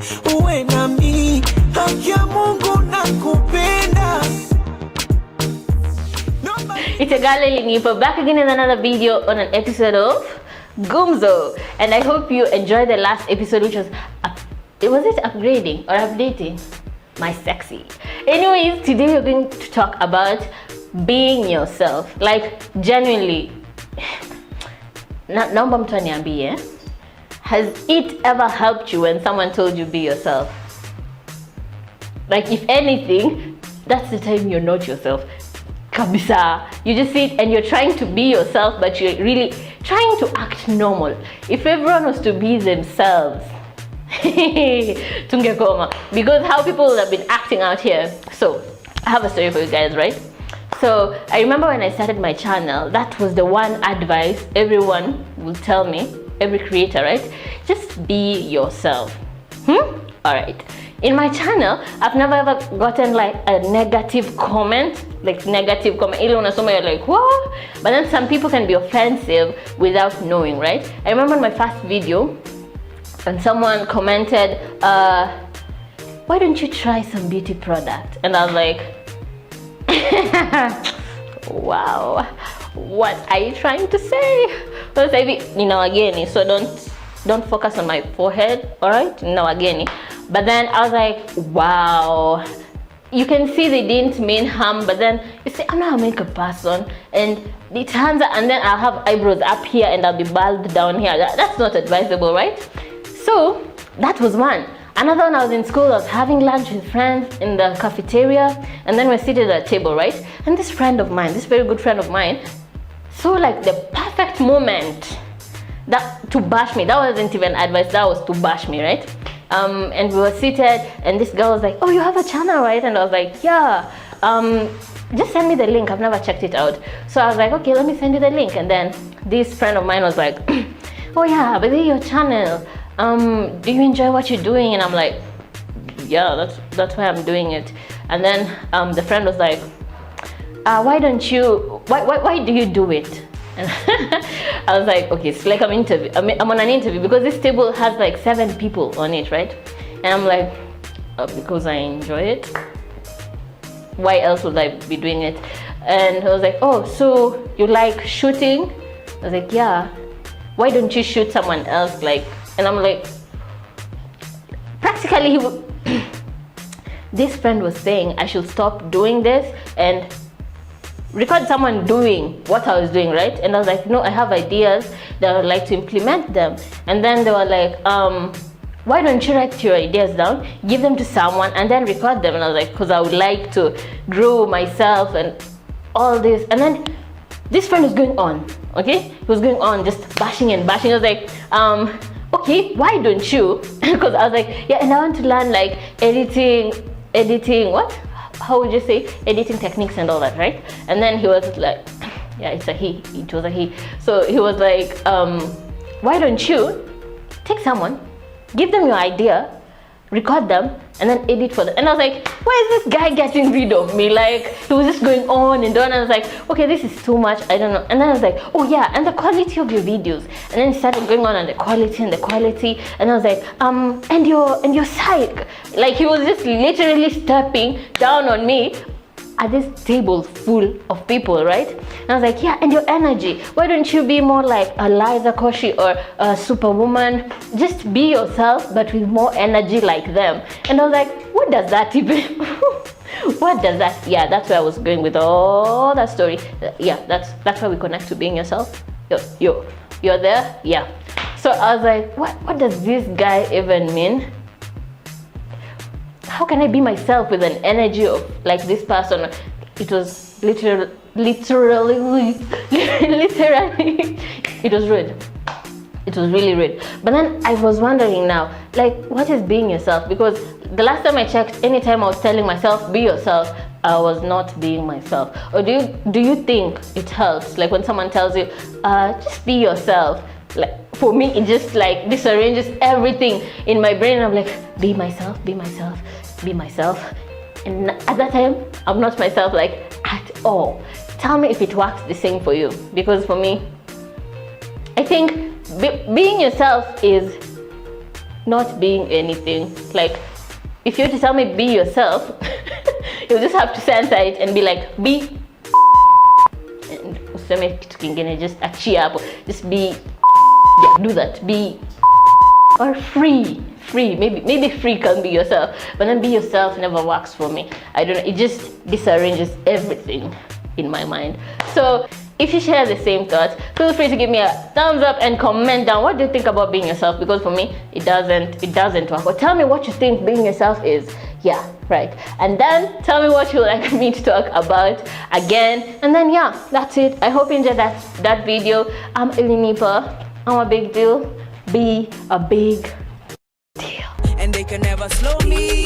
uwe nami, haki ya Mungu nakupenda. It's a girl Linipo back again in another video on an episode of Gumzo, and I hope you enjoyed the last episode, which was was it upgrading or updating my sexy. Anyways, today we're going to talk about being yourself, like genuinely. Naomba mtu aniambie, has it ever helped you when someone told you be yourself? Like, if anything, that's the time you're not yourself. Kabisa. You just sit and you're trying to be yourself, but you're really trying to act normal. If everyone was to be themselves, tungekoma. Because how people have been acting out here. So I have a story for you guys, right? So I remember when I started my channel, that was the one advice everyone would tell me, every creator, right? Just be yourself. All right. In my channel, I've never ever gotten like a negative comment, Ile unasoma you're like, what? But then some people can be offensive without knowing, right? I remember in my first video, and someone commented, why don't you try some beauty product? And I was like, wow, what are you trying to say? Well, again, so don't focus on my forehead, all right? Again. But then I was like, wow, you can see they didn't mean harm, but then you see, I'm not a makeup person, and it turns out, and then I'll have eyebrows up here and I'll be bald down here. That's not advisable, right? So that was one. Another one, I was in school, I was having lunch with friends in the cafeteria, and then we're seated at a table, right? And this friend of mine, this very good friend of mine, saw like the perfect moment to bash me. That wasn't even advice, that was to bash me, right? And we were seated, and this girl was like, oh, you have a channel, right? And I was like, yeah, just send me the link, I've never checked it out. So I was like, okay, let me send you the link. And then this friend of mine was like, oh yeah, but this is your channel, do you enjoy what you're doing? And I'm like, yeah, that's why I'm doing it. And then the friend was like, why do you do it? And I was like, okay, it's like I'm on an interview, because this table has like 7 people on it, right? And I'm like, because I enjoy it. Why else would I be doing it? And I was like, oh, so you like shooting? I was like, yeah. Why don't you shoot someone else? Like, and I'm like, practically this friend was saying I should stop doing this and record someone doing what I was doing, right? And I was like, no, I have ideas that I would like to implement them. And then they were like, why don't you write your ideas down, give them to someone, and then record them? And I was like, because I would like to grow myself and all this. And then this friend was going on, okay? He was going on just bashing and bashing. I was like, okay, why don't you? Because I was like, yeah, and I want to learn like editing, what? How would you say, editing techniques and all that, right? And then he was like, yeah, it was a he. So he was like, why don't you take someone, give them your idea, record them, and then edit for them? And I was like, why is this guy getting rid of me? Like, he was just going on and on, and I was like, okay, this is too much, I don't know. And then I was like, oh yeah, and the quality of your videos. And then he started going on the quality, and I was like, and your site. Like, he was just literally stepping down on me at this table full of people, right? And I was like, yeah, and your energy. Why don't you be more like a Liza Koshy or a Superwoman? Just be yourself, but with more energy like them. And I was like, what does that even? What does that? Yeah, that's where I was going with all that story. Yeah, that's why we connect to being yourself. You're there? Yeah. So I was like, what does this guy even mean? How can I be myself with an energy of like this person? It was literally, it was rude. It was really rude. But then I was wondering now, like, what is being yourself? Because the last time I checked, anytime I was telling myself, be yourself, I was not being myself. Or do you think it helps? Like when someone tells you, just be yourself. Like for me, it just like disarranges everything in my brain. I'm like, be myself, be myself, be myself. And at that time, I'm not myself like at all. Tell me if it works the same for you. Because for me, I think being yourself is not being anything. Like, if you were to tell me be yourself, you'll just have to censor it and be like, be, and useme kitu kingine, just achia hapo, just be, yeah, do that, be, or free. Maybe free can be yourself, but then be yourself never works for me. I don't know, it just disarranges everything in my mind. So if you share the same thoughts, feel free to give me a thumbs up and comment down what do you think about being yourself, because for me it doesn't work. Or tell me what you think being yourself is. Yeah, right. And then tell me what you'd like me to talk about again. And then yeah, that's it. I hope you enjoyed that video. I'm Ilinipa. I'm a big deal. Be a big deal. And they can never slow me